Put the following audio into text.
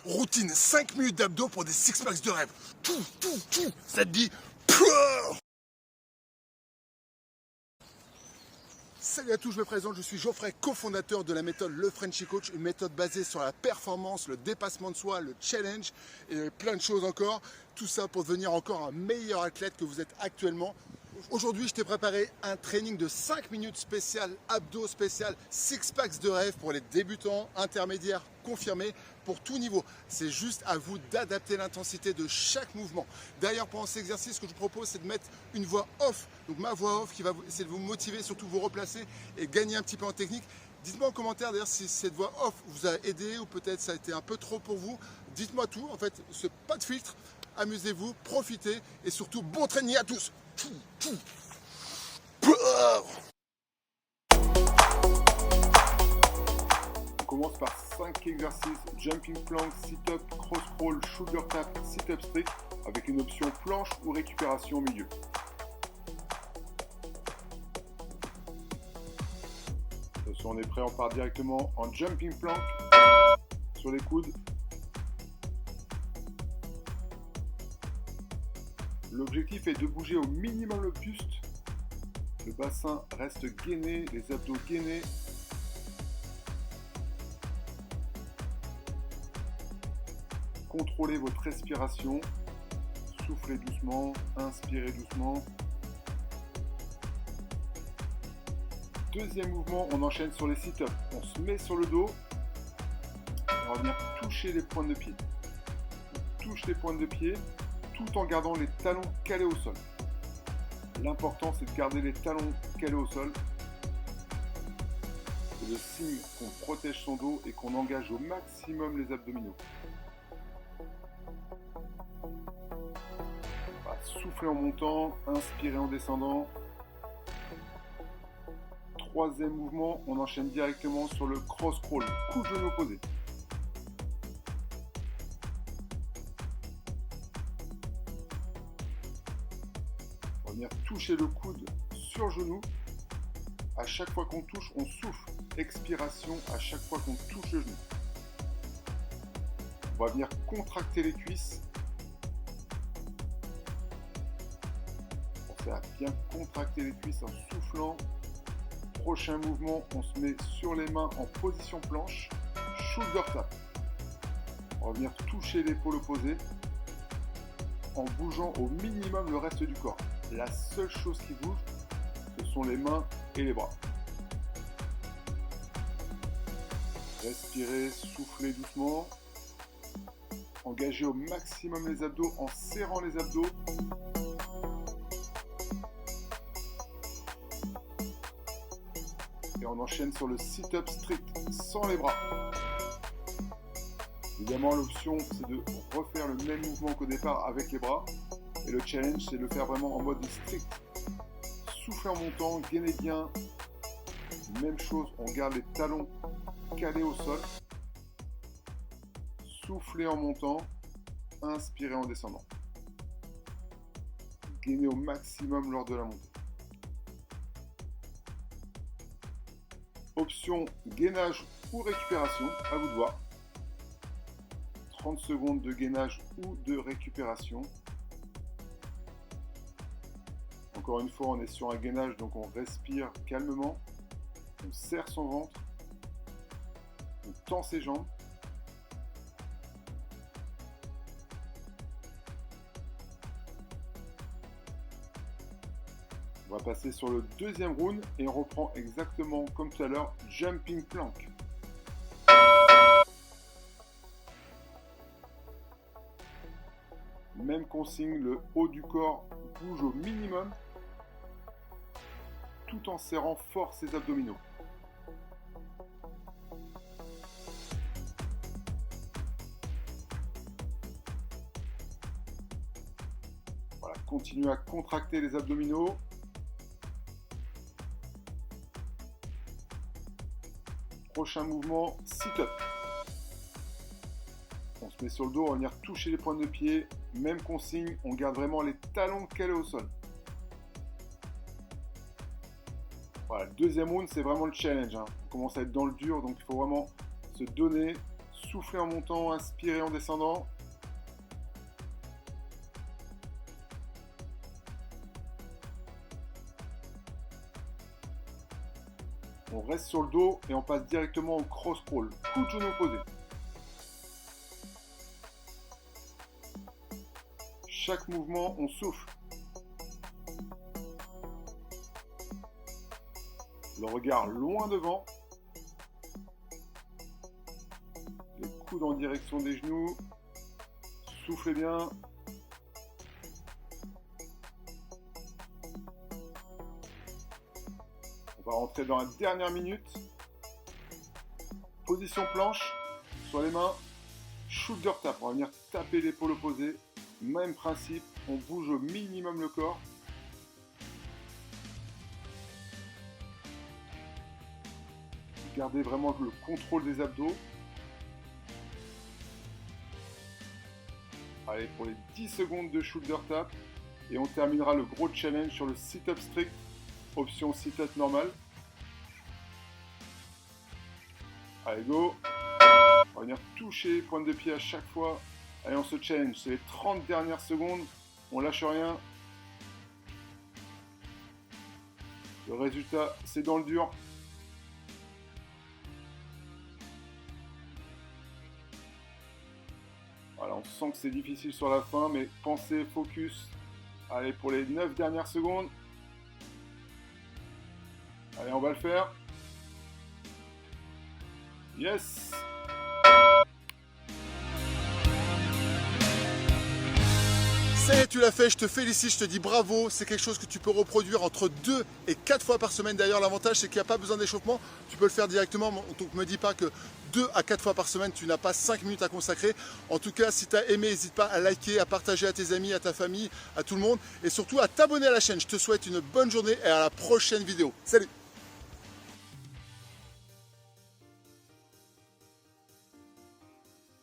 Routine 5 minutes d'abdos pour des six-packs de rêve. Ça te dit pouah. Salut à tous, je me présente, je suis Geoffrey, cofondateur de la méthode Le Frenchy Coach, une méthode basée sur la performance, le dépassement de soi, le challenge et plein de choses encore. Tout ça pour devenir encore un meilleur athlète que vous êtes actuellement. Aujourd'hui, je t'ai préparé un training de 5 minutes spécial, abdos spécial, six packs de rêve pour les débutants, intermédiaires, confirmés, pour tout niveau. C'est juste à vous d'adapter l'intensité de chaque mouvement. D'ailleurs, pendant cet exercice, ce que je vous propose, c'est de mettre une voix off. Donc ma voix off qui va essayer de vous motiver, surtout vous replacer et gagner un petit peu en technique. Dites-moi en commentaire d'ailleurs si cette voix off vous a aidé ou peut-être ça a été un peu trop pour vous. Dites-moi tout, en fait, c'est pas de filtre. Amusez-vous, profitez et surtout bon training à tous. On commence par 5 exercices, jumping plank, sit-up, cross crawl, shoulder tap, sit-up strict avec une option planche ou récupération au milieu. Attention, on est prêt, on part directement en jumping plank sur les coudes. L'objectif est de bouger au minimum le buste. Le bassin reste gainé, les abdos gainés. Contrôlez votre respiration. Soufflez doucement, inspirez doucement. Deuxième mouvement, on enchaîne sur les sit-ups. On se met sur le dos et on va venir toucher les pointes de pied. On touche les pointes de pied tout en gardant les talons calés au sol. L'important, c'est de garder les talons calés au sol. C'est le signe qu'on protège son dos et qu'on engage au maximum les abdominaux. On va souffler en montant, inspirer en descendant. Troisième mouvement, on enchaîne directement sur le cross crawl, coup de genou opposé. On va venir toucher le coude sur genou. À chaque fois qu'on touche, on souffle. Expiration à chaque fois qu'on touche le genou. On va venir contracter les cuisses. Pensez à bien contracter les cuisses en soufflant. Prochain mouvement, on se met sur les mains en position planche. Shoulder tap. On va venir toucher l'épaule opposée en bougeant au minimum le reste du corps. La seule chose qui bouge, ce sont les mains et les bras. Respirez, soufflez doucement. Engagez au maximum les abdos en serrant les abdos. Et on enchaîne sur le sit-up strict sans les bras. Évidemment, l'option, c'est de refaire le même mouvement qu'au départ avec les bras. Et le challenge, c'est de le faire vraiment en mode strict. Soufflez en montant, gainez bien. Même chose, on garde les talons calés au sol. Soufflez en montant, inspirez en descendant. Gainez au maximum lors de la montée. Option gainage ou récupération, à vous de voir. 30 secondes de gainage ou de récupération. Encore une fois, on est sur un gainage, donc on respire calmement. On serre son ventre. On tend ses jambes. On va passer sur le deuxième round et on reprend exactement comme tout à l'heure, jumping plank. Même consigne, le haut du corps bouge au minimum tout en serrant fort ses abdominaux. Voilà, continuez à contracter les abdominaux. Prochain mouvement, sit-up. On se met sur le dos, on va venir toucher les pointes de pied. Même consigne, on garde vraiment les talons calés au sol. Voilà, le deuxième round, c'est vraiment le challenge. On commence à être dans le dur, donc il faut vraiment se donner, Soufflez en montant, inspirez en descendant. On reste sur le dos et on passe directement au cross crawl. Coup de genou posé. Chaque mouvement, on souffle. Le regard loin devant. Les coudes en direction des genoux. Soufflez bien. On va rentrer dans la dernière minute. Position planche, sur les mains, shoulder tap. On va venir taper l'épaule opposée. Même principe, on bouge au minimum le corps. Gardez vraiment le contrôle des abdos. Allez, pour les 10 secondes de shoulder tap. Et on terminera le gros challenge sur le sit-up strict. Option sit-up normal. Allez, go. On va venir toucher les pointes de pied à chaque fois. Allez, on se challenge. C'est les 30 dernières secondes. On lâche rien. Le résultat, c'est dans le dur. Voilà, on sent que c'est difficile sur la fin, mais pensez, focus. Allez, pour les 9 dernières secondes. Allez, on va le faire. Yes! Ça y est, tu l'as fait, je te félicite, je te dis bravo. C'est quelque chose que tu peux reproduire entre 2 et 4 fois par semaine. D'ailleurs, l'avantage, c'est qu'il n'y a pas besoin d'échauffement. Tu peux le faire directement. Donc, ne me dis pas que 2 à 4 fois par semaine, tu n'as pas 5 minutes à consacrer. En tout cas, si tu as aimé, n'hésite pas à liker, à partager à tes amis, à ta famille, à tout le monde. Et surtout, à t'abonner à la chaîne. Je te souhaite une bonne journée et à la prochaine vidéo. Salut!